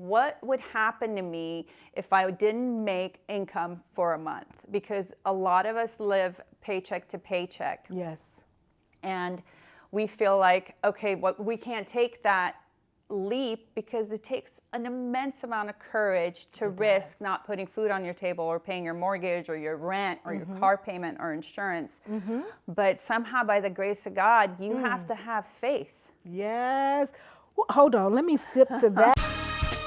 what would happen to me if I didn't make income for a month? Because a lot of us live paycheck to paycheck. Yes. And we feel like, okay, we can't take that leap because it takes an immense amount of courage to risk not putting food on your table or paying your mortgage or your rent or your car payment or insurance. But somehow, by the grace of God, you have to have faith. Yes. Well, hold on, let me sip to that.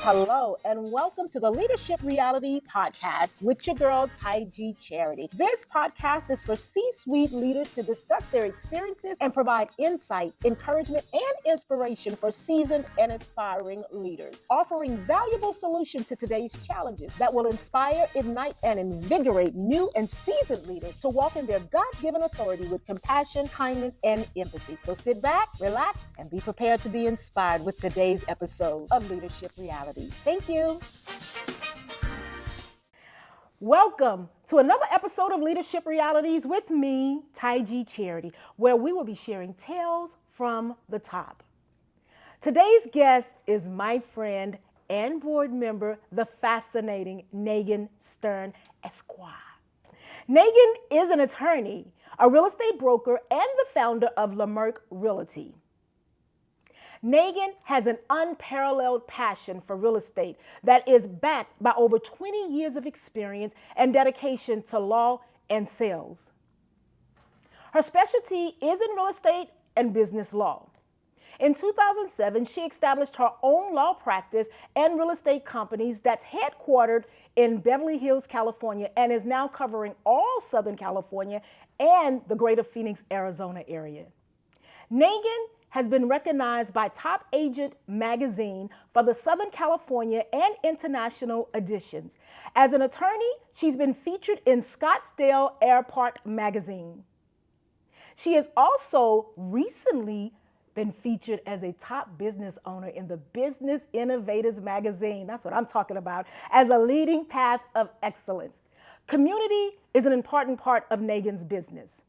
Hello, and welcome to the Leadership Reality Podcast with your girl, Taiji Charity. This podcast is for C-suite leaders to discuss their experiences and provide insight, encouragement, and inspiration for seasoned and inspiring leaders, offering valuable solutions to today's challenges that will inspire, ignite, and invigorate new and seasoned leaders to walk in their God-given authority with compassion, kindness, and empathy. So sit back, relax, and be prepared to be inspired with today's episode of Leadership Reality. Thank you. Welcome to another episode of Leadership Realities with me, Taiji Charity, where we will be sharing tales from the top. Today's guest is my friend and board member, the fascinating Negin Stern Esquire. Negin is an attorney, a real estate broker, and the founder of LeMark Realty. Negin has an unparalleled passion for real estate that is backed by over 20 years of experience and dedication to law and sales. Her specialty is in real estate and business law. In 2007, she established her own law practice and real estate companies that's headquartered in Beverly Hills, California, and is now covering all Southern California and the greater Phoenix, Arizona area. Negin has been recognized by Top Agent magazine for the Southern California and international editions. As an attorney, she's been featured in Scottsdale Air Park magazine. She has also recently been featured as a top business owner in the Business Innovators magazine. That's what I'm talking about, as a leading path of excellence. Community is an important part of Negin's business.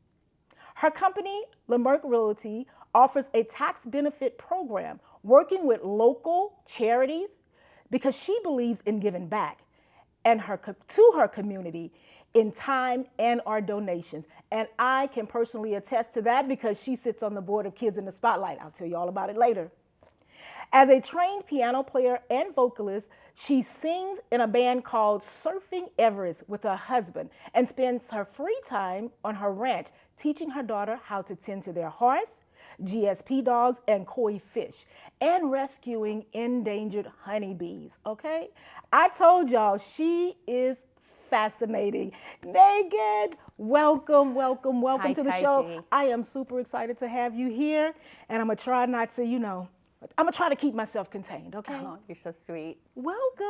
Her company, LeMark Realty, offers a tax benefit program working with local charities because she believes in giving back and to her community in time and our donations. And I can personally attest to that because she sits on the board of Kids in the Spotlight. I'll tell you all about it later. As a trained piano player and vocalist, she sings in a band called Surfing Everest with her husband and spends her free time on her ranch teaching her daughter how to tend to their horse, GSP dogs, and koi fish, and rescuing endangered honeybees, okay? I told y'all she is fascinating. Negin, welcome Hi, to the show. I am super excited to have you here, and I'm gonna try not to, I'm gonna try to keep myself contained, okay? Oh, you're so sweet. Welcome.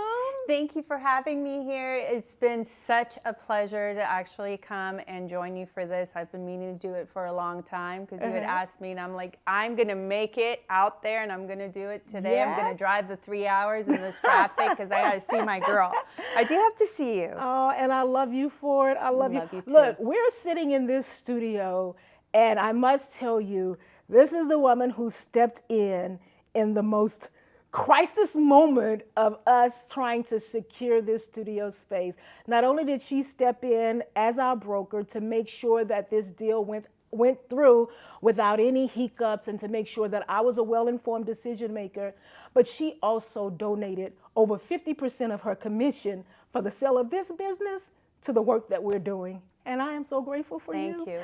Thank you for having me here. It's been such a pleasure to actually come and join you for this. I've been meaning to do it for a long time because you had asked me, and I'm like, I'm going to make it out there, and I'm going to do it today. Yes. I'm going to drive the 3 hours in this traffic because I got to see my girl. I do have to see you. Oh, and I love you for it. I love you. You too. Look, we're sitting in this studio, and I must tell you, this is the woman who stepped in the most crisis moment of us trying to secure this studio space. Not only did she step in as our broker to make sure that this deal went through without any hiccups and to make sure that I was a well-informed decision maker, but she also donated over 50% of her commission for the sale of this business to the work that we're doing. And I am so grateful for you. Thank you.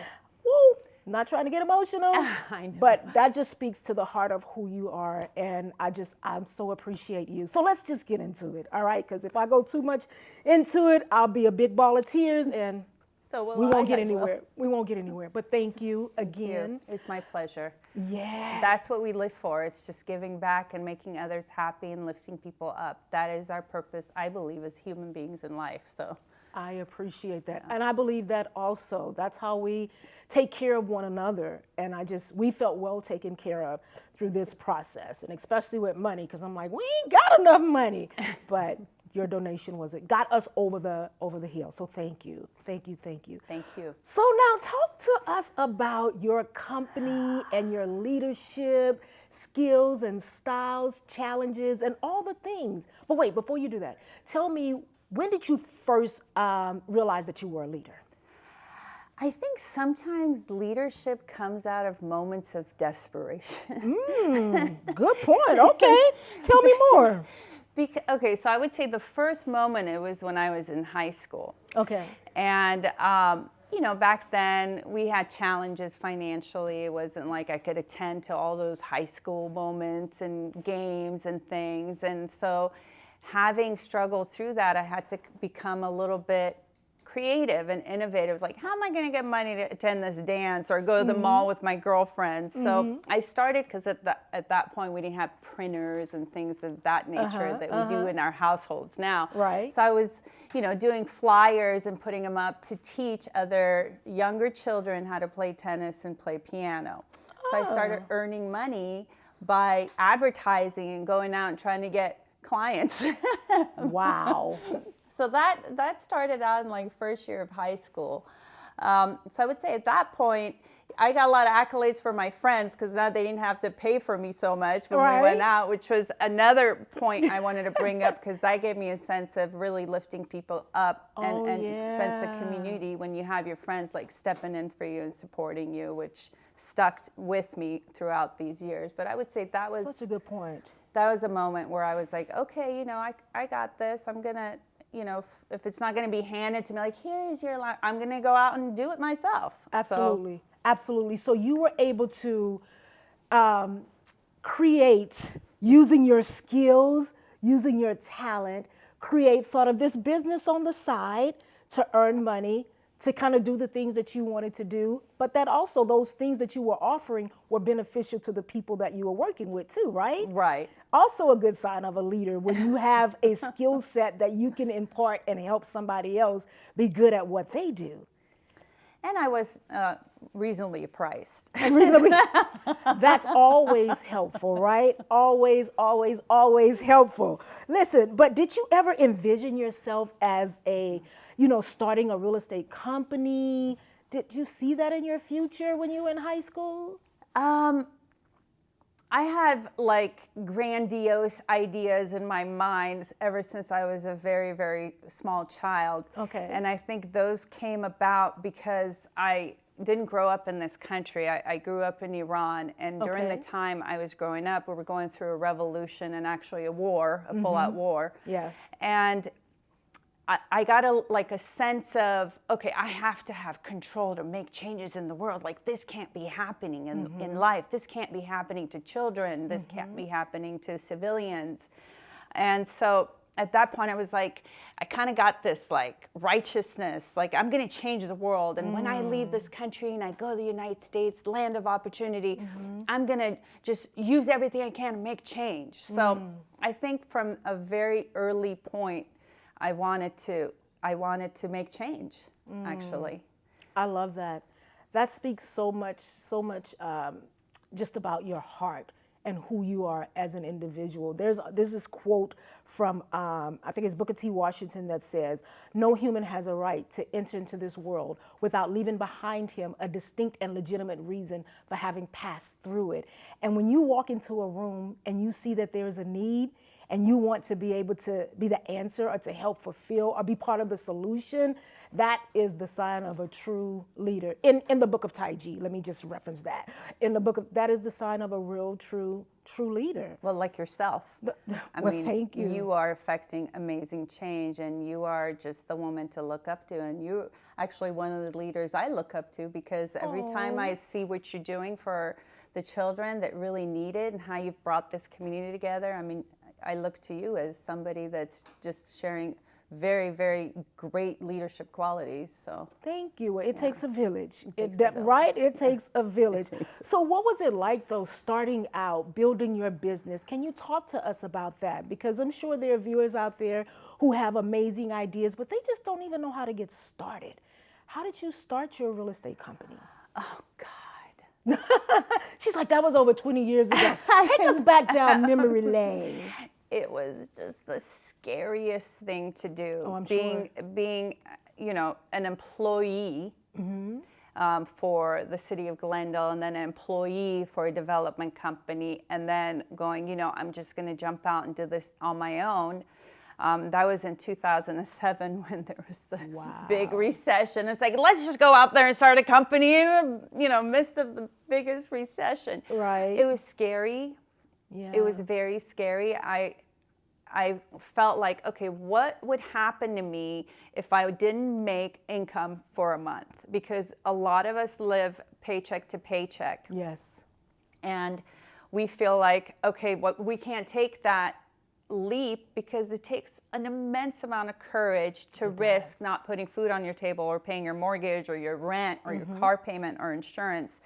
Woo! Not trying to get emotional, I know. but that just speaks to the heart of who you are, and I'm so appreciate you. So let's just get into it, all right? Because if I go too much into it, I'll be a big ball of tears, and we won't get anywhere. We won't get anywhere. But thank you again. It's my pleasure. Yes. That's what we live for. It's just giving back and making others happy and lifting people up. That is our purpose, I believe, as human beings in life. So I appreciate that. And I believe that also. That's how we take care of one another. And we felt well taken care of through this process, and especially with money, because I'm like, we ain't got enough money. But your donation got us over the hill. So thank you. Thank you. So now talk to us about your company and your leadership. skills and styles, challenges, and all the things. But wait, before you do that, tell me, when did you first realize that you were a leader? I think sometimes leadership comes out of moments of desperation. Good point. Okay. Tell me more. Okay, so I would say the first moment, it was when I was in high school. Okay. And, back then we had challenges financially. It wasn't like I could attend to all those high school moments and games and things. And so having struggled through that, I had to become a little bit creative and innovative. It was like, how am I going to get money to attend this dance or go to the mall with my girlfriends? So I started, because at that point we didn't have printers and things of that nature that we do in our households now. Right. So I was, doing flyers and putting them up to teach other younger children how to play tennis and play piano. So I started earning money by advertising and going out and trying to get clients. Wow. So that started out in like first year of high school. So I would say at that point, I got a lot of accolades from my friends, because now they didn't have to pay for me so much when we went out, which was another point I wanted to bring up, because that gave me a sense of really lifting people up and sense of community when you have your friends like stepping in for you and supporting you, which stuck with me throughout these years. But I would say that was such a good point. That was a moment where I was like, okay, I got this. I'm going to, if it's not going to be handed to me, like, here's your line, I'm going to go out and do it myself. Absolutely. Absolutely. So you were able to create, using your skills, using your talent, create sort of this business on the side to earn money, to kind of do the things that you wanted to do, but that also those things that you were offering were beneficial to the people that you were working with too, right? Right. Also a good sign of a leader when you have a skill set that you can impart and help somebody else be good at what they do. And I was reasonably priced. And reasonably, that's always helpful, right? Always, always, always helpful. Listen, but did you ever envision yourself as starting a real estate company? Did you see that in your future when you were in high school? I have like grandiose ideas in my mind ever since I was a very, very small child. Okay. And I think those came about because I didn't grow up in this country. I grew up in Iran, and during the time I was growing up, we were going through a revolution and actually a war, a full-out war. Yeah. And I got a sense of, okay, I have to have control to make changes in the world. Like, this can't be happening in life. This can't be happening to children. This can't be happening to civilians. And so at that point, I was like, I kind of got this like righteousness, like, I'm going to change the world. And when I leave this country and I go to the United States, land of opportunity, I'm going to just use everything I can to make change. So I think from a very early point, I wanted to make change, actually. I love that. That speaks so much just about your heart and who you are as an individual. There's this quote from, I think it's Booker T. Washington, that says, "No human has a right to enter into this world without leaving behind him a distinct and legitimate reason for having passed through it." And when you walk into a room and you see that there's a need, and you want to be able to be the answer or to help fulfill or be part of the solution, that is the sign of a true leader. In the book of Taiji, let me just reference that. In the book of, that is the sign of a real, true leader. Well, like yourself. I mean, thank you. You are affecting amazing change, and you are just the woman to look up to. And you're actually one of the leaders I look up to, because every time I see what you're doing for the children that really need it and how you've brought this community together, I mean, I look to you as somebody that's just sharing very, very great leadership qualities. So thank you. It takes a village. It takes a village. So what was it like, though, starting out, building your business? Can you talk to us about that? Because I'm sure there are viewers out there who have amazing ideas, but they just don't even know how to get started. How did you start your real estate company? Oh, God. She's like, that was over 20 years ago. Take us back down memory lane. It was just the scariest thing to do. Oh, I'm being, an employee for the city of Glendale, and then an employee for a development company, and then going, I'm just going to jump out and do this on my own. That was in 2007 when there was the big recession. It's like, let's just go out there and start a company in the midst of the biggest recession. Right. It was scary. Yeah. It was very scary. I felt like, okay, what would happen to me if I didn't make income for a month? Because a lot of us live paycheck to paycheck. Yes. And we feel like, okay, we can't take that leap because it takes an immense amount of courage to risk not putting food on your table or paying your mortgage or your rent or your car payment or insurance.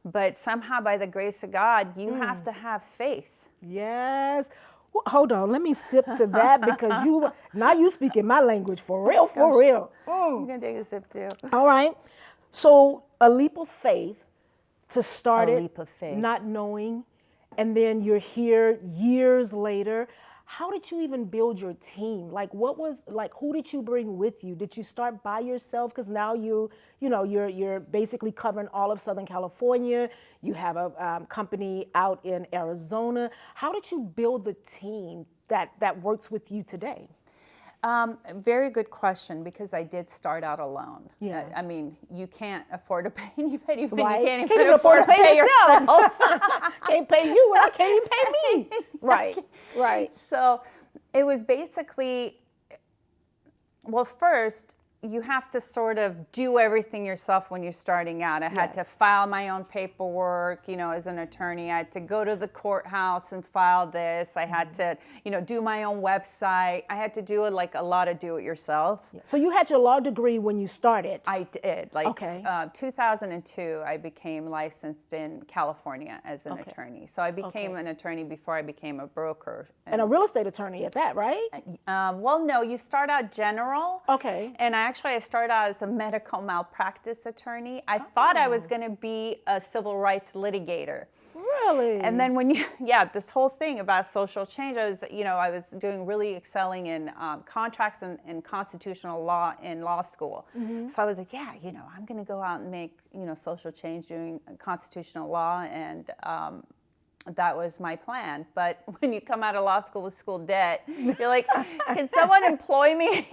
But somehow, by the grace of God, you have to have faith. Yes. Well, hold on, let me sip to that because you speaking my language for real, for real. I'm gonna take a sip too. All right. So a leap of faith to start it, leap of faith. not knowing, and then you're here years later. How did you even build your team? Like, who did you bring with you? Did you start by yourself? Because now you're basically covering all of Southern California. You have a company out in Arizona. How did you build the team that works with you today? Very good question, because I did start out alone. Yeah. I mean, you can't afford to pay anybody, but Right. you can't Can't even afford to pay yourself. Can't pay you, and I can't even pay me. Right, right. So it was basically, well, first, you have to sort of do everything yourself when you're starting out. I had to file my own paperwork, as an attorney. I had to go to the courthouse and file this. I had to, do my own website. I had to do a lot of do-it-yourself. So you had your law degree when you started. I did. 2002, I became licensed in California as an attorney. So I became an attorney before I became a broker. And a real estate attorney at that, right? Well, no, you start out general. Okay. And I started out as a medical malpractice attorney. I thought I was going to be a civil rights litigator. Really? And then this whole thing about social change, I was doing really excelling in contracts and constitutional law in law school. So I was like, I'm going to go out and make, social change doing constitutional law, and that was my plan. But when you come out of law school with school debt, you're like, can someone employ me?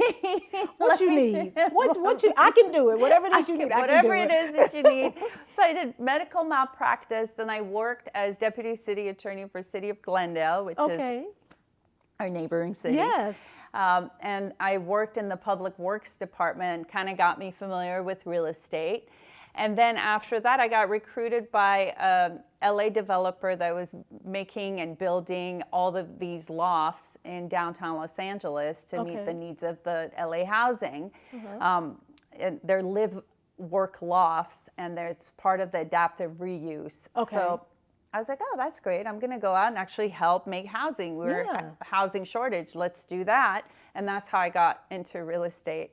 What you need? I can do it. Whatever it is you need, I can do it. Whatever it is that you need. So I did medical malpractice. Then I worked as deputy city attorney for City of Glendale, which is our neighboring city. Yes. And I worked in the public works department, kind of got me familiar with real estate. And then after that, I got recruited by a LA developer that was making and building all of these lofts in downtown Los Angeles to meet the needs of the LA housing. They're live-work lofts, and there's part of the adaptive reuse. So I was like, oh, that's great. I'm going to go out and actually help make housing. We were a housing shortage. Let's do that. And that's how I got into real estate.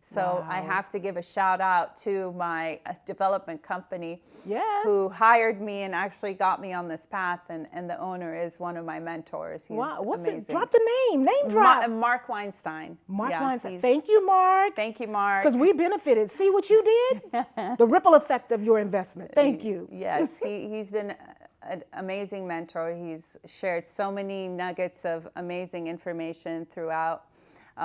So I have to give a shout out to my development company who hired me and actually got me on this path. And the owner is one of my mentors. He's amazing. Drop the name drop. Mark Weinstein. Mark Weinstein. Thank you, Mark. Thank you, Mark. Because we benefited. See what you did? The ripple effect of your investment. Thank you. Yes, he's been an amazing mentor. He's shared so many nuggets of amazing information throughout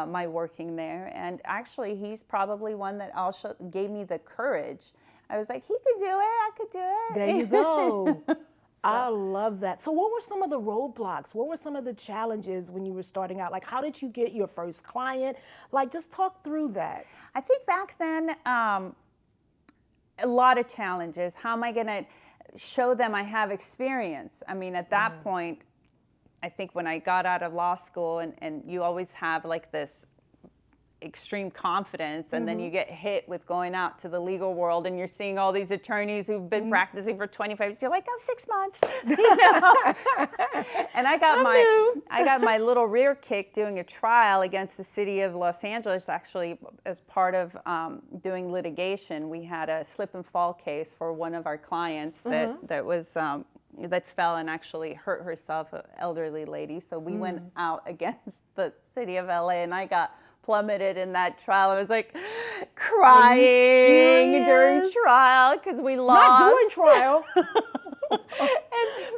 my working there, and actually he's probably one that also gave me the courage. I was like, he could do it, I could do it. There you go. I love that. So what were some of the roadblocks? What were some of the challenges when you were starting out? Like, how did you get your first client? Like, just talk through that. I think back then, a lot of challenges. How am I gonna show them I have experience? I mean, at that point, I think when I got out of law school, and you always have like this extreme confidence, and then you get hit with going out to the legal world, and you're seeing all these attorneys who've been practicing for 25 years. You're like, oh, 6 months, And I got my little rear kick doing a trial against the city of Los Angeles. Actually, as part of doing litigation, we had a slip and fall case for one of our clients that fell and actually hurt herself, an elderly lady. So we went out against the city of LA, and I got plummeted in that trial. I was like crying during serious? trial because we lost. Not during trial. And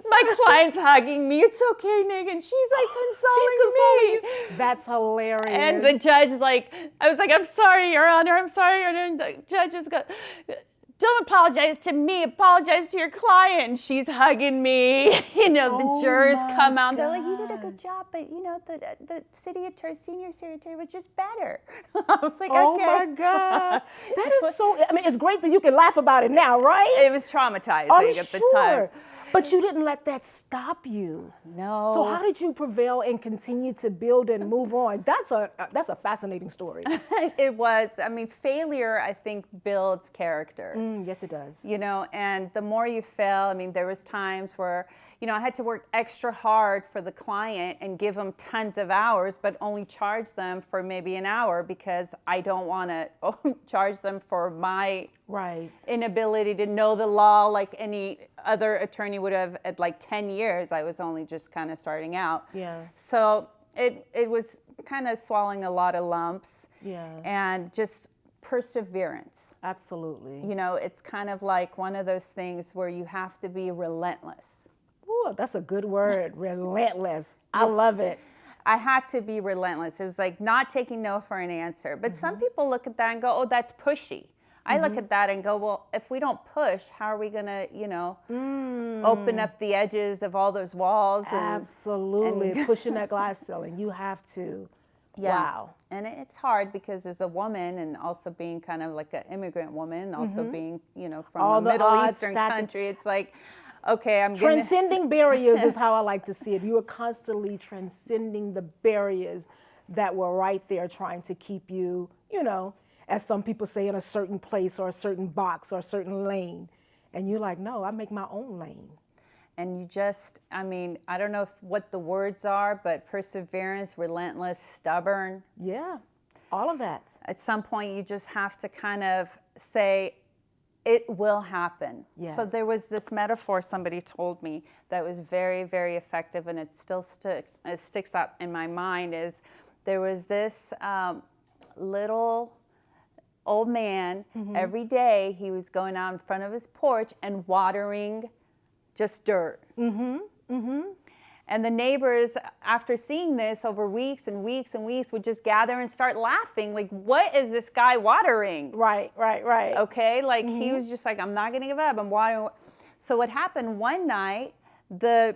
my client's hugging me. It's okay, Negin. She's like consoling me. That's hilarious. And the judge is like, I was like, I'm sorry, Your Honor. I'm sorry, Your Honor. And the judge is go, don't apologize to me. Apologize to your client. And she's hugging me. You know, the jurors come out. They're like, you did a good job, but you know, the city attorney, senior city attorney was just better. I was like, oh okay. my gosh. That is so, I mean, it's great that you can laugh about it now, right? It was traumatizing at the time. But you didn't let that stop you. No. So how did you prevail and continue to build and move on? That's a fascinating story. It was. I mean, failure, I think, builds character. Yes, it does. You know, and the more you fail, I mean, there was times where, you know, I had to work extra hard for the client and give them tons of hours, but only charge them for maybe an hour because I don't want to charge them for my inability to know the law like any other attorney would have at like 10 years. I was only just kind of starting out. Yeah. So it was kind of swallowing a lot of lumps. Yeah. And just perseverance. Absolutely. You know, it's kind of like one of those things where you have to be relentless. Ooh, that's a good word, relentless. I love it. I had to be relentless. It was like not taking no for an answer. But some people look at that and go, oh, that's pushy. I look at that and go, well, if we don't push, how are we going to, you know, open up the edges of all those walls? Absolutely. Pushing that glass ceiling. You have to. Yeah. Wow. And it's hard because as a woman and also being kind of like an immigrant woman and also being, you know, from all a Middle odds Eastern stacked. country, it's like, okay, I'm transcending barriers is how I like to see it. You are constantly transcending the barriers that were right there trying to keep you, you know, as some people say, in a certain place or a certain box or a certain lane. And you're like, no, I make my own lane. And you just, I mean, I don't know what the words are, but perseverance, relentless, stubborn. Yeah, all of that. At some point, you just have to kind of say, it will happen. Yes. So there was this metaphor somebody told me that was very, very effective, and it still sticks up in my mind, is there was this little old man, every day he was going out in front of his porch and watering just dirt. And the neighbors, after seeing this over weeks and weeks and weeks, would just gather and start laughing. Like, what is this guy watering? Right. Okay, like he was just like, I'm not gonna give up, I'm watering. So what happened one night, the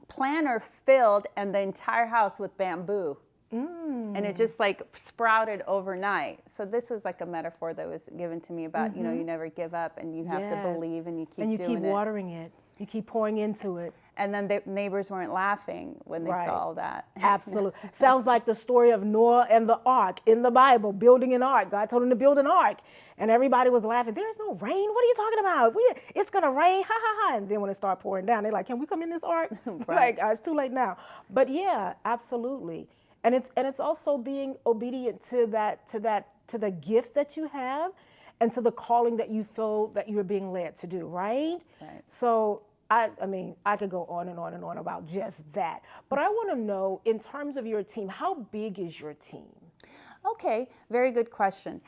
planter filled and the entire house with bamboo. And it just like sprouted overnight. So this was like a metaphor that was given to me about, you know, you never give up and you have to believe and you keep doing it. And you keep watering it. You keep pouring into it. And then the neighbors weren't laughing when they saw all that. Absolutely. Sounds like the story of Noah and the ark in the Bible, building an ark. God told him to build an ark. And everybody was laughing. There's no rain. What are you talking about? It's going to rain. Ha, ha, ha. And then when it started pouring down, they're like, can we come in this ark? Like, it's too late now. But yeah, absolutely. And it's also being obedient to the gift that you have and to the calling that you feel that you're being led to do, right? Right. So I mean, I could go on and on and on about just that. But I want to know, in terms of your team, how big is your team? Okay, very good question.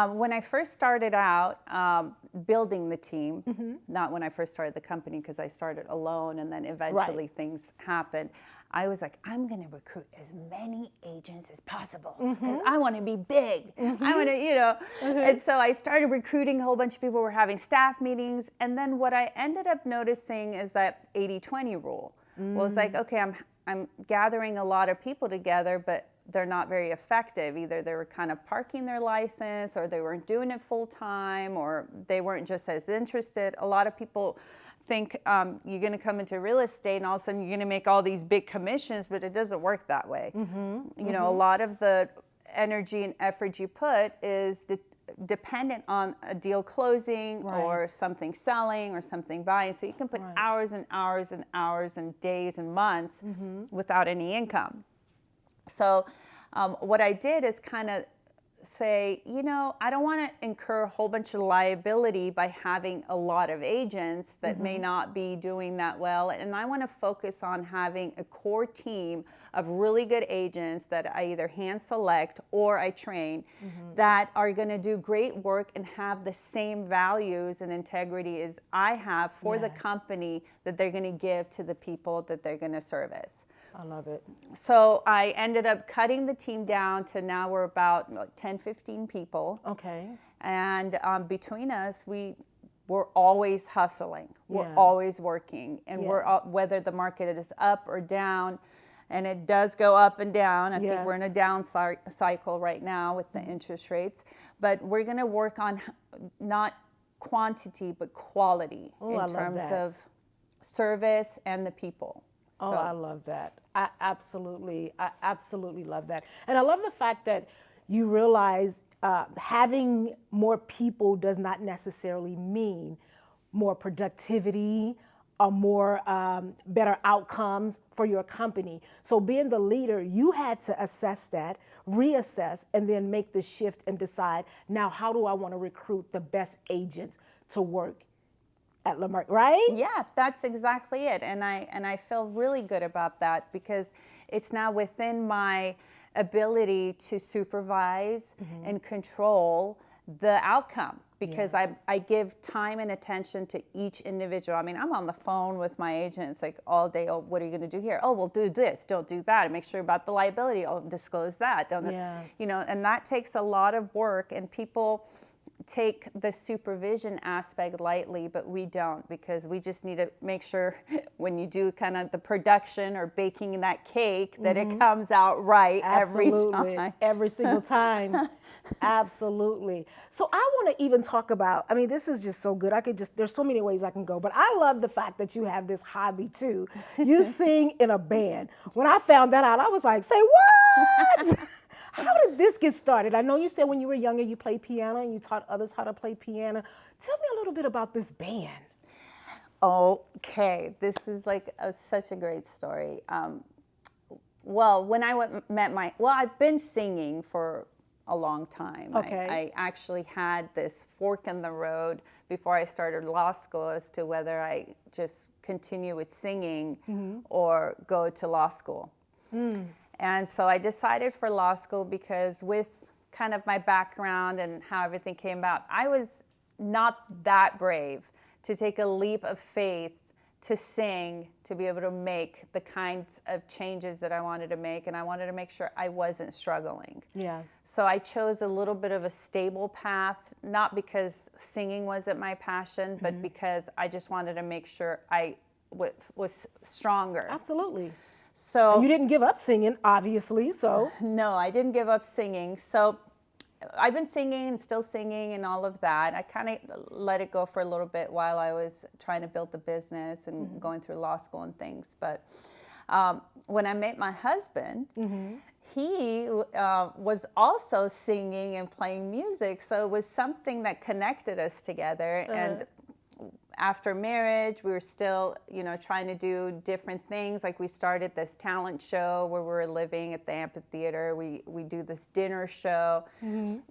When I first started out building the team, not when I first started the company because I started alone and then eventually things happened, I was like, I'm going to recruit as many agents as possible because I want to be big. I want to, you know. And so I started recruiting a whole bunch of people. We're having staff meetings. And then what I ended up noticing is that 80-20 rule. Well, it's like, okay, I'm gathering a lot of people together, but they're not very effective. Either they were kind of parking their license or they weren't doing it full time or they weren't just as interested. A lot of people think you're going to come into real estate and all of a sudden you're going to make all these big commissions, but it doesn't work that way. You know, a lot of the energy and effort you put is dependent on a deal closing or something selling or something buying. So you can put hours and hours and hours and days and months without any income. So what I did is kind of say, I don't want to incur a whole bunch of liability by having a lot of agents that may not be doing that well. And I want to focus on having a core team of really good agents that I either hand select or I train that are going to do great work and have the same values and integrity as I have for the company that they're going to give to the people that they're going to service. I love it. So I ended up cutting the team down to now we're about 10, 15 people. Okay. And between us, we're always hustling. We're always working. And we're whether the market is up or down, and it does go up and down. I think we're in a down cycle right now with the interest rates. But we're going to work on not quantity, but quality in terms of service and the people. Oh, I love that. I absolutely love that. And I love the fact that you realize having more people does not necessarily mean more productivity or more better outcomes for your company. So being the leader, you had to assess that, reassess, and then make the shift and decide, now how do I want to recruit the best agents to work at LeMark, right? Yeah, that's exactly it. And I feel really good about that because it's now within my ability to supervise and control the outcome because I give time and attention to each individual. I mean, I'm on the phone with my agents like all day. Oh, what are you going to do here? Oh, we'll do this. Don't do that. And make sure about the liability. Oh, disclose that. Don't, and that takes a lot of work, and people take the supervision aspect lightly, but we don't, because we just need to make sure when you do kind of the production or baking that cake that it comes out right every time. Every single time. Absolutely. So I want to even talk about, I mean, this is just so good. There's so many ways I can go, but I love the fact that you have this hobby too. You sing in a band. When I found that out, I was like, say what? How did this get started? I know you said when you were younger you played piano and you taught others how to play piano. Tell me a little bit about this band. Okay, this is like such a great story. Well, when I I've been singing for a long time. Okay. I actually had this fork in the road before I started law school as to whether I just continue with singing or go to law school. And so I decided for law school because with kind of my background and how everything came about, I was not that brave to take a leap of faith to sing, to be able to make the kinds of changes that I wanted to make. And I wanted to make sure I wasn't struggling. Yeah. So I chose a little bit of a stable path, not because singing wasn't my passion, but because I just wanted to make sure I was stronger. Absolutely. So and you didn't give up singing, obviously, so. No, I didn't give up singing. So I've been singing and still singing and all of that. I kind of let it go for a little bit while I was trying to build the business and going through law school and things. But when I met my husband, he was also singing and playing music. So it was something that connected us together. And after marriage, we were still, trying to do different things. Like we started this talent show where we were living at the amphitheater. We do this dinner show.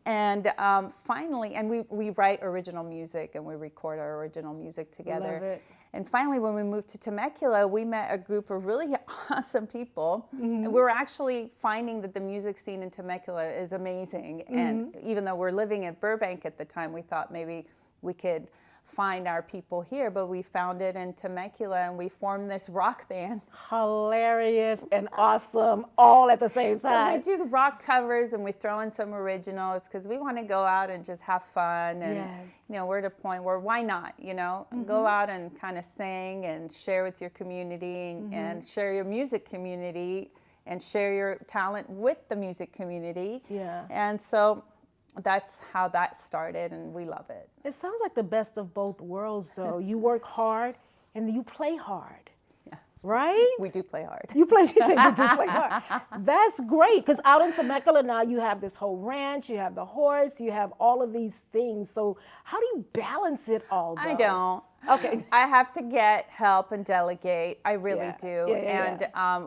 And finally, and we write original music and we record our original music together. Love it. And finally, when we moved to Temecula, we met a group of really awesome people. And we were actually finding that the music scene in Temecula is amazing. And even though we're living in Burbank at the time, we thought maybe we could find our people here, but we found it in Temecula and we formed this rock band. Hilarious and awesome all at the same time. So we do rock covers and we throw in some originals because we want to go out and just have fun. And we're at a point where why not, go out and kind of sing and share with your community and share your music community and share your talent with the music community. Yeah. And so that's how that started, and we love it. It sounds like the best of both worlds, though. You work hard and you play hard. Yeah. Right? We do play hard. You do play hard. That's great, because out in Temecula now you have this whole ranch, you have the horse, you have all of these things. So how do you balance it all, though? I don't. Okay. I have to get help and delegate. I really do. Yeah.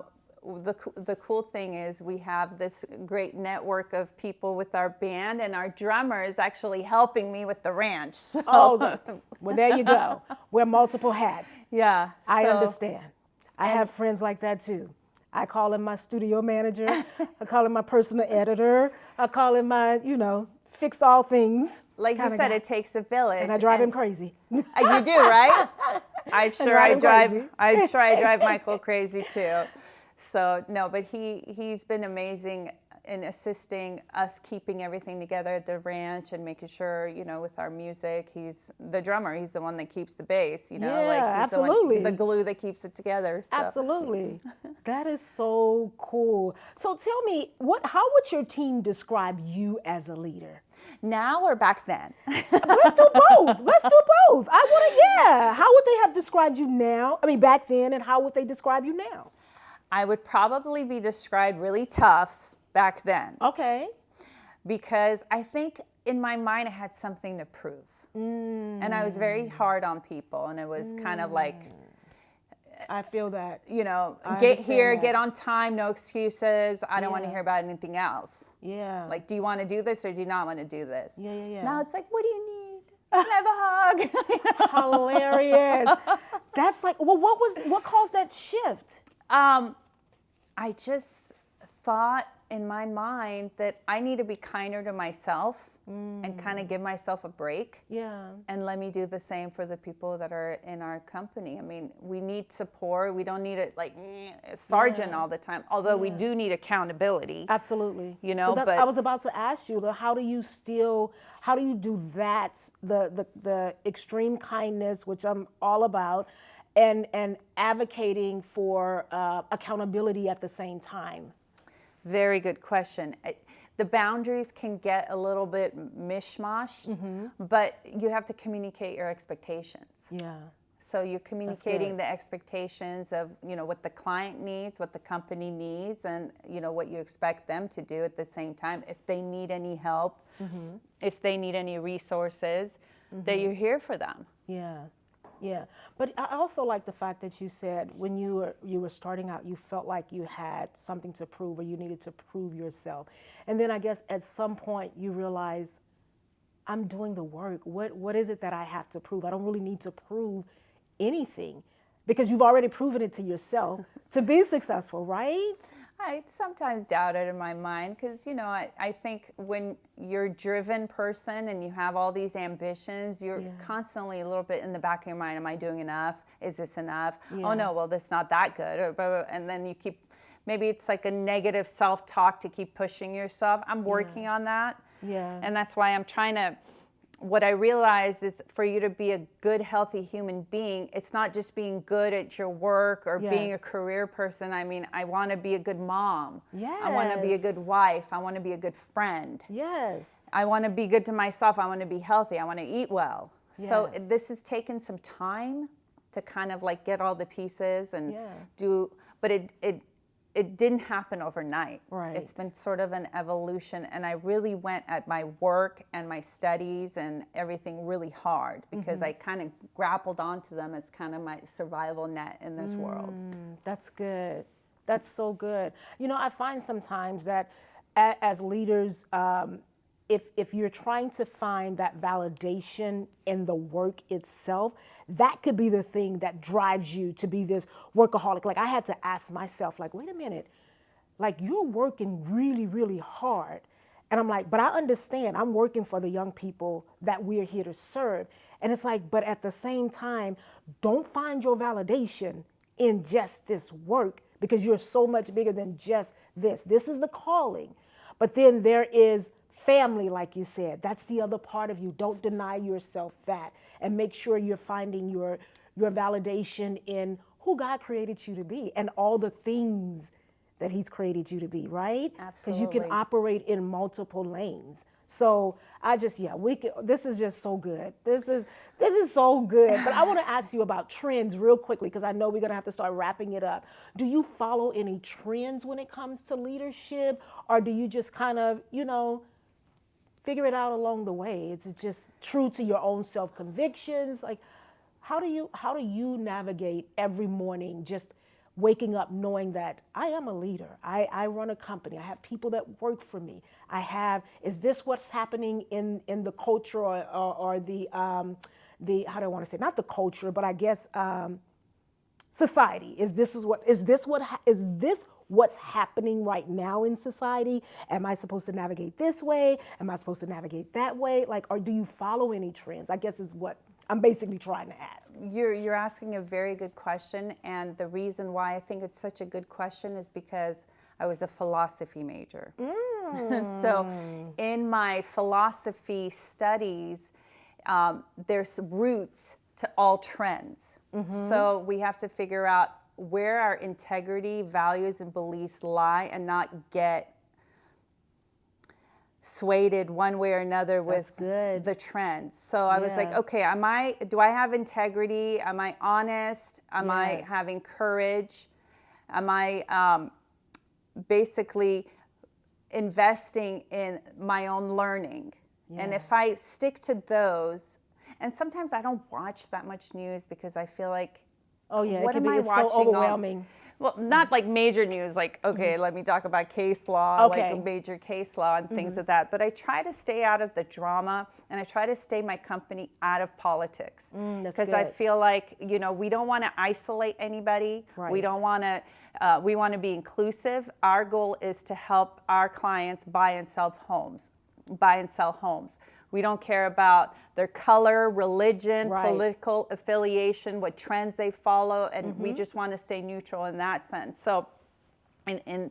the cool thing is we have this great network of people with our band, and our drummer is actually helping me with the ranch. So. Oh, well, there you go. Wear multiple hats. Yeah. I so- understand. I have friends like that too. I call him my studio manager. I call him my personal editor. I call him my, fix all things. Like you kinda said, guy. it takes a village. And I drive him crazy. You do, right? I'm sure I drive him drive. crazy. I'm sure I drive Michael crazy too. So no, but he's been amazing in assisting us keeping everything together at the ranch and making sure, with our music. He's the drummer. He's the one that keeps the bass. Yeah, he's absolutely. the glue that keeps it together. So. Absolutely. That is so cool. So tell me, how would your team describe you as a leader? Now or back then? Let's do both. I want to, yeah. How would they have described you now? I mean, back then, and how would they describe you now? I would probably be described really tough back then. Okay. Because I think in my mind I had something to prove. And I was very hard on people, and it was kind of like, I feel that. get here, that. get on time, no excuses. I don't want to Yeah. hear about anything else. Yeah. Like, do you want to do this or do you not want to do this? Yeah. Now it's like, what do you need? Can I have a hug? Hilarious. That's like, well, what caused that shift? I just thought in my mind that I need to be kinder to myself and kind of give myself a break. Yeah. And let me do the same for the people that are in our company. I mean, we need support. We don't need it like a sergeant all the time, although we do need accountability. Absolutely. So that's, I was about to ask you, how do you do that, the extreme kindness, which I'm all about, and advocating for accountability at the same time? Very good question. The boundaries can get a little bit mishmashed, but you have to communicate your expectations. Yeah. So you're communicating the expectations of, what the client needs, what the company needs, and, what you expect them to do at the same time. If they need any help, if they need any resources, that you're here for them. Yeah. Yeah, but I also like the fact that you said when you were starting out, you felt like you had something to prove, or you needed to prove yourself. And then I guess at some point you realize, I'm doing the work. What is it that I have to prove? I don't really need to prove anything, because you've already proven it to yourself to be successful, right? I sometimes doubt it in my mind because, I think when you're a driven person and you have all these ambitions, you're constantly a little bit in the back of your mind, am I doing enough? Is this enough? Yeah. Oh, no, well, this is not that good. Or, blah, blah, blah. And then you keep, maybe it's like a negative self-talk to keep pushing yourself. I'm working on that. Yeah. And that's why I'm trying to, what I realized is for you to be a good, healthy human being, it's not just being good at your work or being a career person. I mean, I want to be a good mom. Yes. I want to be a good wife. I want to be a good friend. Yes. I want to be good to myself. I want to be healthy. I want to eat well. So Yes. this has taken some time to kind of like get all the pieces and do, but it didn't happen overnight. Right. It's been sort of an evolution, and I really went at my work and my studies and everything really hard because I kind of grappled onto them as kind of my survival net in this world. That's good. That's so good. I find sometimes that as leaders, if you're trying to find that validation in the work itself, that could be the thing that drives you to be this workaholic. Like I had to ask myself, like, wait a minute, like you're working really, really hard. And I'm like, but I understand I'm working for the young people that we're here to serve. And it's like, but at the same time, don't find your validation in just this work, because you're so much bigger than just this. This is the calling. But then there is family, like you said. That's the other part of you. Don't deny yourself that, and make sure you're finding your validation in who God created you to be and all the things that He's created you to be, right? Because you can Absolutely. operate in multiple lanes. So I just, this is just so good. This is so good. But I want to ask you about trends real quickly, because I know we're going to have to start wrapping it up. Do you follow any trends when it comes to leadership, or do you just kind of, figure it out along the way? It's just true to your own self-convictions. Like, how do you navigate every morning just waking up knowing that I am a leader. I run a company. I have people that work for me. Is this what's happening in the culture or the how do I want to say, not the culture, but I guess society? Is this what's happening right now in society? Am I supposed to navigate this way? Am I supposed to navigate that way? Like, or do you follow any trends? I guess is what I'm basically trying to ask. You're asking a very good question, and the reason why I think it's such a good question is because I was a philosophy major. So in my philosophy studies, there's roots to all trends. So we have to figure out where our integrity, values, and beliefs lie, and not get swayed one way or another with the trends. So I was like, okay, do I have integrity? Am I honest? Am I having courage? Am I basically investing in my own learning? And if I stick to those, and sometimes I don't watch that much news because I feel like, what am I watching? So overwhelming. Well, not like major news, like, okay, let me talk about case law, like a major case law and things like that. But I try to stay out of the drama, and I try to stay my company out of politics. Because I feel like, we don't want to isolate anybody. Right. We don't want to, we want to be inclusive. Our goal is to help our clients buy and sell homes. We don't care about their color, religion, political affiliation, what trends they follow, and we just want to stay neutral in that sense. So in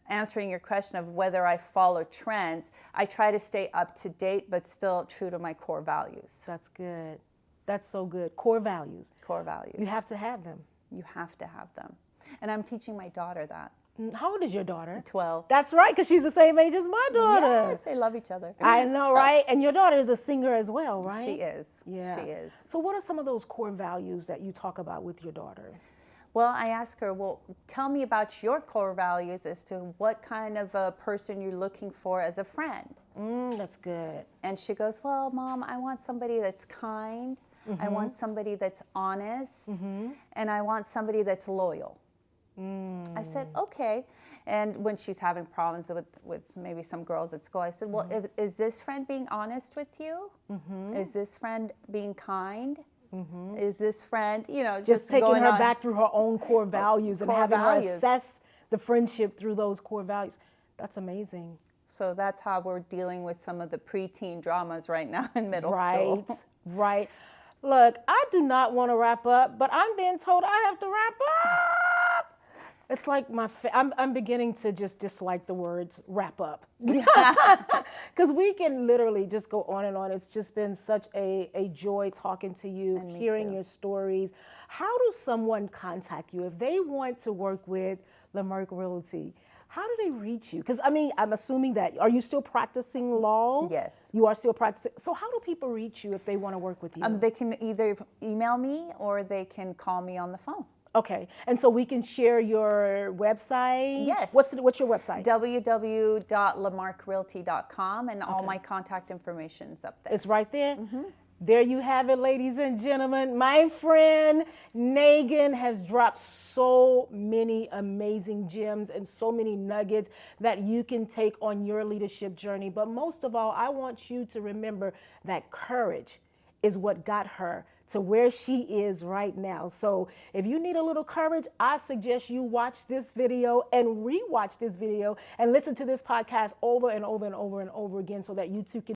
answering your question of whether I follow trends, I try to stay up to date, but still true to my core values. That's good. That's so good. Core values. Core values. You have to have them. You have to have them. And I'm teaching my daughter that. How old is your daughter? 12. That's right, because she's the same age as my daughter. Yes, they love each other. I know, right? And your daughter is a singer as well, right? She is. Yeah. She is. So what are some of those core values that you talk about with your daughter? Well, I ask her, well, tell me about your core values as to what kind of a person you're looking for as a friend. That's good. And she goes, well, Mom, I want somebody that's kind. I want somebody that's honest. And I want somebody that's loyal. I said, okay. And when she's having problems with maybe some girls at school, I said, well, is this friend being honest with you? Is this friend being kind? Is this friend, just taking going her on back through her own core values and having her assess the friendship through those core values? That's amazing. So that's how we're dealing with some of the preteen dramas right now in middle school. Right. Look, I do not want to wrap up, but I'm being told I have to wrap up. It's like I'm beginning to just dislike the words wrap up. Because we can literally just go on and on. It's just been such a joy talking to you, hearing your stories. How does someone contact you if they want to work with LeMark Realty? How do they reach you? Because, I'm assuming are you still practicing law? Yes. You are still practicing. So how do people reach you if they want to work with you? They can either email me or they can call me on the phone. Okay, and so we can share your website? Yes. What's your website? www.lemarkrealty.com, and all my contact information's up there. It's right there? There you have it, ladies and gentlemen. My friend Negin has dropped so many amazing gems and so many nuggets that you can take on your leadership journey. But most of all, I want you to remember that courage is what got her to where she is right now. So if you need a little courage, I suggest you watch this video and rewatch this video and listen to this podcast over and over and over and over again so that you too can